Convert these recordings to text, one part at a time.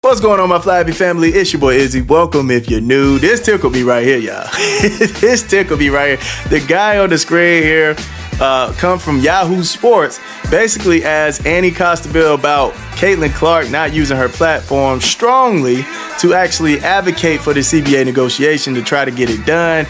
What's going on, my Flyby family? It's your boy Izzy. Welcome if you're new. This tickle me right here, y'all. This tickle me right here. The guy on the screen here come from Yahoo Sports, basically asked Annie Costabile about Caitlin Clark not using her platform strongly to actually advocate for the CBA negotiation to try to get it done.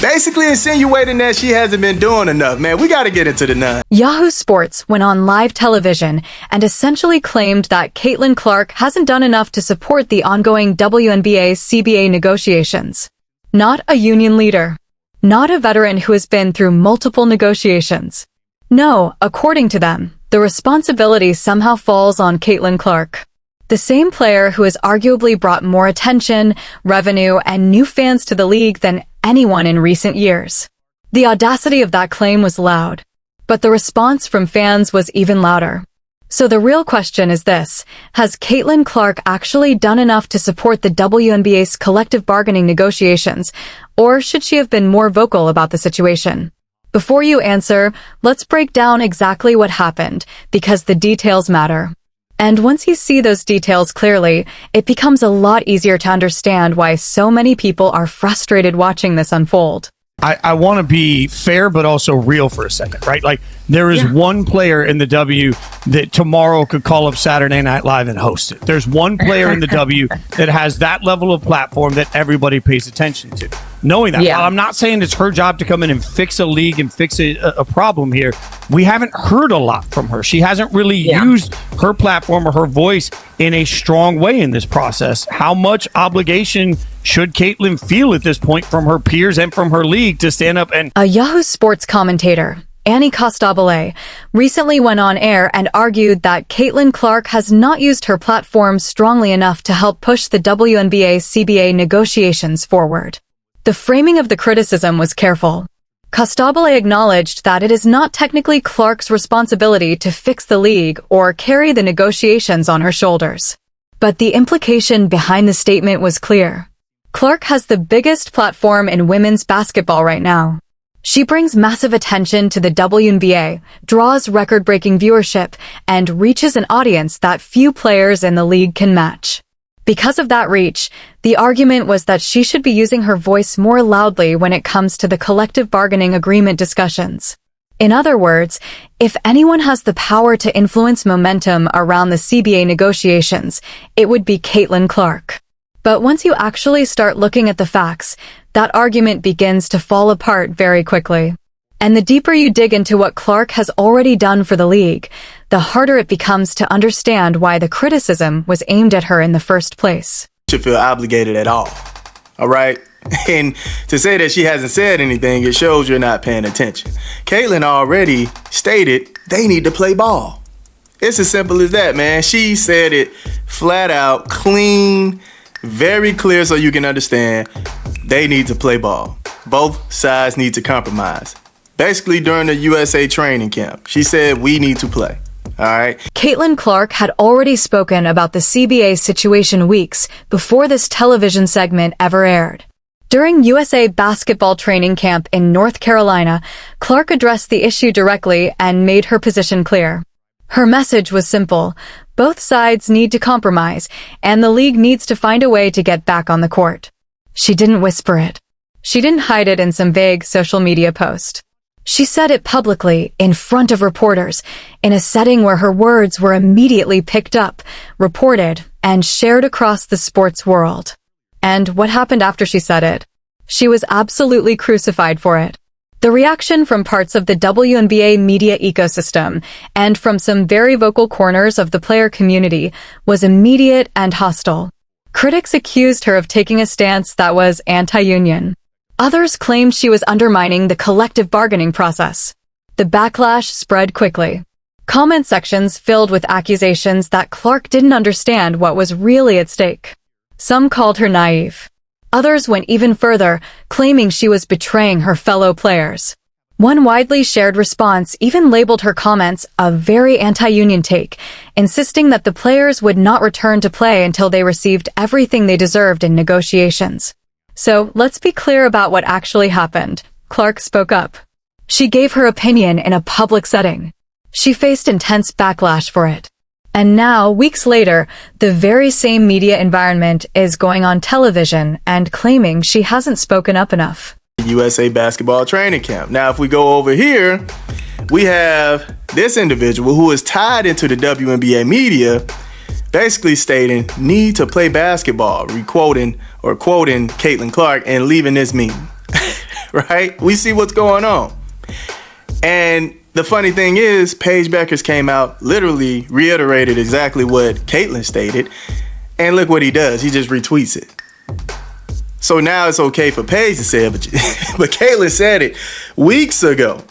Basically insinuating that she hasn't been doing enough. Man, we got to get into the none. Yahoo Sports went on live television and essentially claimed that Caitlin Clark hasn't done enough to support the ongoing WNBA CBA negotiations. Not a union leader. Not a veteran who has been through multiple negotiations. No, according to them, the responsibility somehow falls on Caitlin Clark. The same player who has arguably brought more attention, revenue, and new fans to the league than anyone in recent years. The audacity of that claim was loud, but the response from fans was even louder. So the real question is this: has Caitlin Clark actually done enough to support the WNBA's collective bargaining negotiations, or should she have been more vocal about the situation? Before you answer, let's break down exactly what happened, because the details matter. And once you see those details clearly, it becomes a lot easier to understand why so many people are frustrated watching this unfold. I want to be fair, but also real for a second, right? Like, there is one player in the W that tomorrow could call up Saturday Night Live and host it. There's one player in the W that has that level of platform that everybody pays attention to. Knowing that, while I'm not saying it's her job to come in and fix a league and fix a problem here, we haven't heard a lot from her. She hasn't really used her platform or her voice in a strong way in this process. How much obligation should Caitlin feel at this point from her peers and from her league to stand up and... A Yahoo Sports commentator, Annie Costabile, recently went on air and argued that Caitlin Clark has not used her platform strongly enough to help push the WNBA CBA negotiations forward. The framing of the criticism was careful. Costabile acknowledged that it is not technically Clark's responsibility to fix the league or carry the negotiations on her shoulders. But the implication behind the statement was clear. Clark has the biggest platform in women's basketball right now. She brings massive attention to the WNBA, draws record-breaking viewership, and reaches an audience that few players in the league can match. Because of that reach, the argument was that she should be using her voice more loudly when it comes to the collective bargaining agreement discussions. In other words, if anyone has the power to influence momentum around the CBA negotiations, it would be Caitlin Clark. But once you actually start looking at the facts, that argument begins to fall apart very quickly. And the deeper you dig into what Clark has already done for the league, the harder it becomes to understand why the criticism was aimed at her in the first place. Should feel obligated at all right? And to say that she hasn't said anything, it shows you're not paying attention. Caitlin already stated they need to play ball. It's as simple as that, man. She said it flat out, clean, very clear, so you can understand they need to play ball. Both sides need to compromise. Basically, during the USA training camp, she said we need to play. All right. Caitlin Clark had already spoken about the CBA situation weeks before this television segment ever aired. During USA basketball training camp in North Carolina, Clark addressed the issue directly and made her position clear. Her message was simple: both sides need to compromise, and the league needs to find a way to get back on the court. She didn't whisper it. She didn't hide it in some vague social media post. She said it publicly, in front of reporters, in a setting where her words were immediately picked up, reported, and shared across the sports world. And what happened after she said it? She was absolutely crucified for it. The reaction from parts of the WNBA media ecosystem, and from some very vocal corners of the player community, was immediate and hostile. Critics accused her of taking a stance that was anti-union. Others claimed she was undermining the collective bargaining process. The backlash spread quickly. Comment sections filled with accusations that Clark didn't understand what was really at stake. Some called her naive. Others went even further, claiming she was betraying her fellow players. One widely shared response even labeled her comments a very anti-union take, insisting that the players would not return to play until they received everything they deserved in negotiations. So, let's be clear about what actually happened. Clark spoke up. She gave her opinion in a public setting. She faced intense backlash for it. And now, weeks later, the very same media environment is going on television and claiming she hasn't spoken up enough. USA basketball training camp. Now, if we go over here, we have this individual who is tied into the WNBA media, basically stating, need to play basketball, quoting Caitlin Clark and leaving this meeting. Right? We see what's going on. And the funny thing is, Paige Beckers came out, literally reiterated exactly what Caitlin stated. And look what he does. He just retweets it. So now it's okay for Paige to say it, but Caitlin said it weeks ago.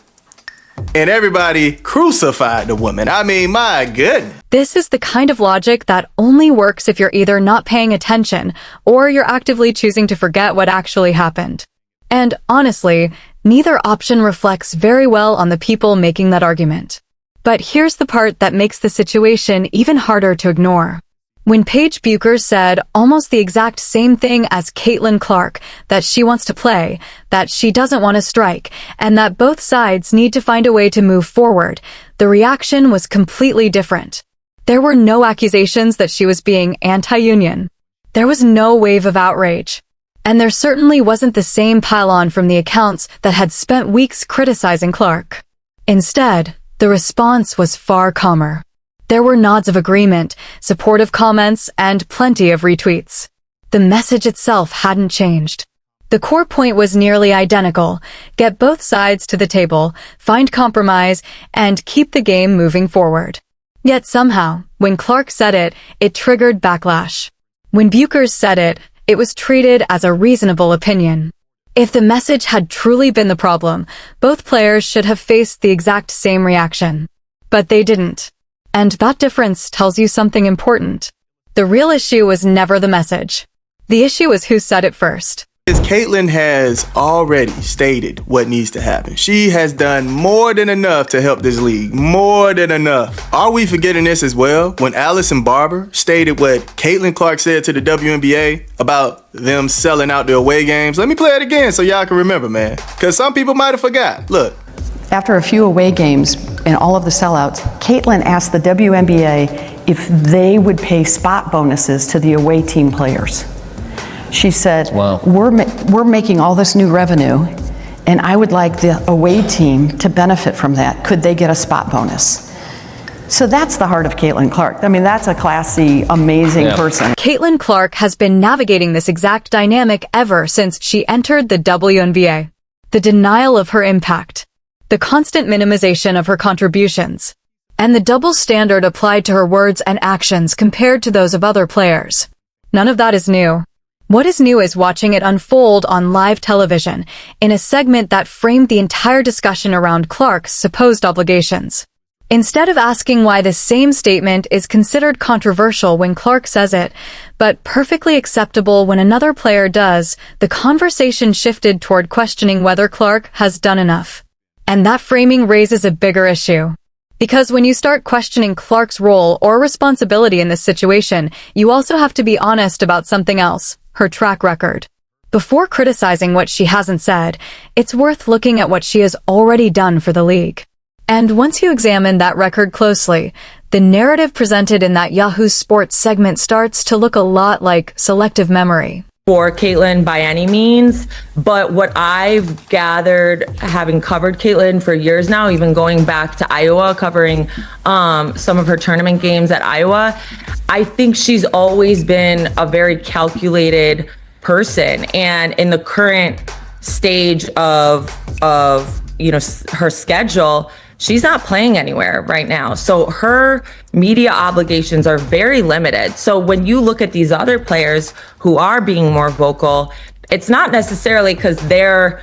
And everybody crucified the woman. I mean, my goodness. This is the kind of logic that only works if you're either not paying attention or you're actively choosing to forget what actually happened. And honestly, neither option reflects very well on the people making that argument. But here's the part that makes the situation even harder to ignore. When Paige Bueckers said almost the exact same thing as Caitlin Clark, that she wants to play, that she doesn't want to strike, and that both sides need to find a way to move forward, the reaction was completely different. There were no accusations that she was being anti-union. There was no wave of outrage. And there certainly wasn't the same pile-on from the accounts that had spent weeks criticizing Clark. Instead, the response was far calmer. There were nods of agreement, supportive comments, and plenty of retweets. The message itself hadn't changed. The core point was nearly identical: get both sides to the table, find compromise, and keep the game moving forward. Yet somehow, when Clark said it, it triggered backlash. When Bueckers said it, it was treated as a reasonable opinion. If the message had truly been the problem, both players should have faced the exact same reaction. But they didn't. And that difference tells you something important. The real issue was never the message. The issue was who said it first. Caitlin has already stated what needs to happen. She has done more than enough to help this league. More than enough. Are we forgetting this as well? When Allison Barber stated what Caitlin Clark said to the WNBA about them selling out the away games. Let me play it again so y'all can remember, man. Because some people might have forgot. Look. After a few away games and all of the sellouts, Caitlin asked the WNBA if they would pay spot bonuses to the away team players. She said, wow, we're making all this new revenue, and I would like the away team to benefit from that. Could they get a spot bonus? So that's the heart of Caitlin Clark. I mean, that's a classy, amazing person. Caitlin Clark has been navigating this exact dynamic ever since she entered the WNBA. The denial of her impact, the constant minimization of her contributions, and the double standard applied to her words and actions compared to those of other players. None of that is new. What is new is watching it unfold on live television, in a segment that framed the entire discussion around Clark's supposed obligations. Instead of asking why the same statement is considered controversial when Clark says it, but perfectly acceptable when another player does, the conversation shifted toward questioning whether Clark has done enough. And that framing raises a bigger issue. Because when you start questioning Clark's role or responsibility in this situation, you also have to be honest about something else: her track record. Before criticizing what she hasn't said, it's worth looking at what she has already done for the league. And once you examine that record closely, the narrative presented in that Yahoo Sports segment starts to look a lot like selective memory. For Caitlin by any means, but what I've gathered, having covered Caitlin for years now, even going back to Iowa, covering some of her tournament games at Iowa, I think she's always been a very calculated person. And in the current stage of her schedule, she's not playing anywhere right now. So her media obligations are very limited. So when you look at these other players who are being more vocal, it's not necessarily because they're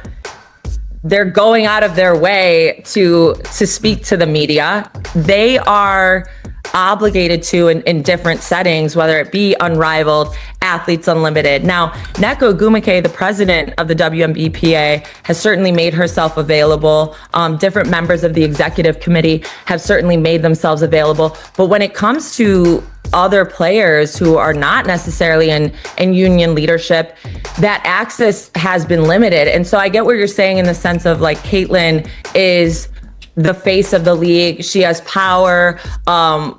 going out of their way to speak to the media. They are obligated to in different settings, whether it be Unrivaled, Athletes Unlimited. Now, Neko Gumike, the president of the WNBPA, has certainly made herself available. Different members of the executive committee have certainly made themselves available. But when it comes to other players who are not necessarily in union leadership, that access has been limited. And so I get what you're saying in the sense of like Caitlin is the face of the league. She has power.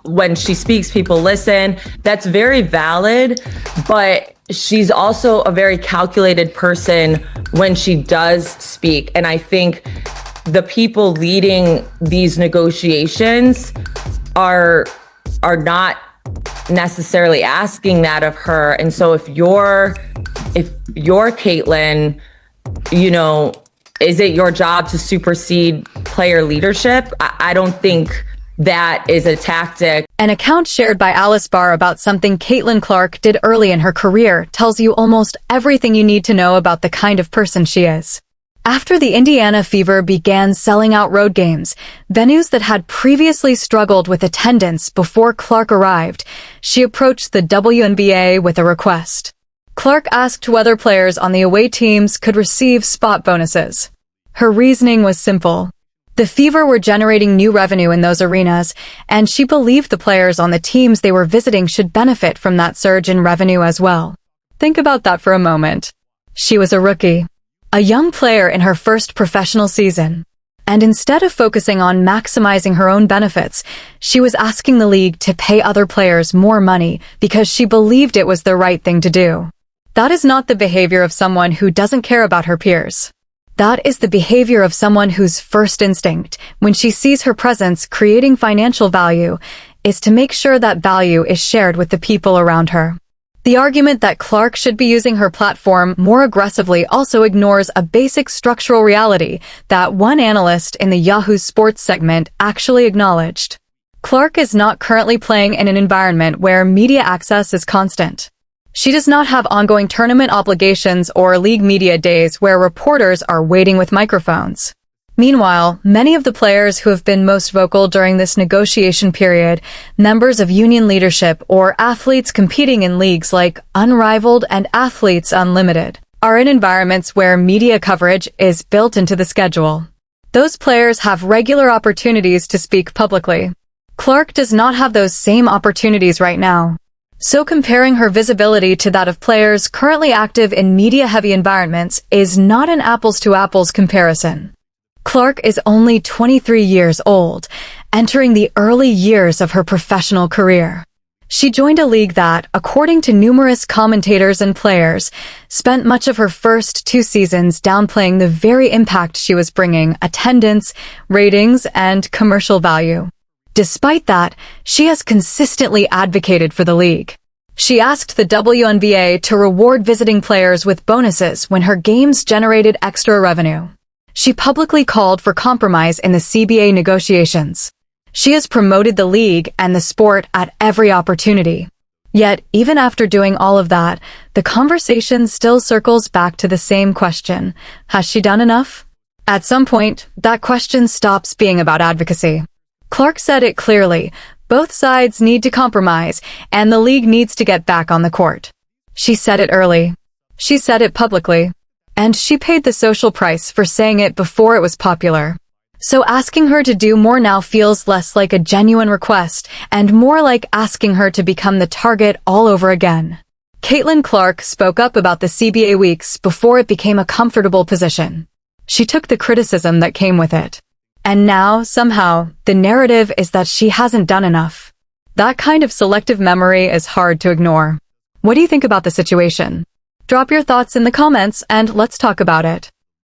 When she speaks, people listen. That's very valid, but she's also a very calculated person when she does speak. And I think the people leading these negotiations are not necessarily asking that of her. And so if you're Caitlin, you know, is it your job to supersede player leadership? I don't think that is a tactic. An account shared by Alice Barr about something Caitlin Clark did early in her career tells you almost everything you need to know about the kind of person she is. After the Indiana Fever began selling out road games, venues that had previously struggled with attendance before Clark arrived, she approached the WNBA with a request. Clark asked whether players on the away teams could receive spot bonuses. Her reasoning was simple. The Fever were generating new revenue in those arenas, and she believed the players on the teams they were visiting should benefit from that surge in revenue as well. Think about that for a moment. She was a rookie, a young player in her first professional season, and instead of focusing on maximizing her own benefits, she was asking the league to pay other players more money because she believed it was the right thing to do. That is not the behavior of someone who doesn't care about her peers. That is the behavior of someone whose first instinct, when she sees her presence creating financial value, is to make sure that value is shared with the people around her. The argument that Clark should be using her platform more aggressively also ignores a basic structural reality that one analyst in the Yahoo Sports segment actually acknowledged. Clark is not currently playing in an environment where media access is constant. She does not have ongoing tournament obligations or league media days where reporters are waiting with microphones. Meanwhile, many of the players who have been most vocal during this negotiation period, members of union leadership or athletes competing in leagues like Unrivaled and Athletes Unlimited, are in environments where media coverage is built into the schedule. Those players have regular opportunities to speak publicly. Clark does not have those same opportunities right now. So comparing her visibility to that of players currently active in media-heavy environments is not an apples-to-apples comparison. Clark is only 23 years old, entering the early years of her professional career. She joined a league that, according to numerous commentators and players, spent much of her first 2 seasons downplaying the very impact she was bringing: attendance, ratings, and commercial value. Despite that, she has consistently advocated for the league. She asked the WNBA to reward visiting players with bonuses when her games generated extra revenue. She publicly called for compromise in the CBA negotiations. She has promoted the league and the sport at every opportunity. Yet, even after doing all of that, the conversation still circles back to the same question: has she done enough? At some point, that question stops being about advocacy. Clark said it clearly: both sides need to compromise, and the league needs to get back on the court. She said it early. She said it publicly. And she paid the social price for saying it before it was popular. So asking her to do more now feels less like a genuine request and more like asking her to become the target all over again. Caitlin Clark spoke up about the CBA weeks before it became a comfortable position. She took the criticism that came with it. And now, somehow, the narrative is that she hasn't done enough. That kind of selective memory is hard to ignore. What do you think about the situation? Drop your thoughts in the comments and let's talk about it.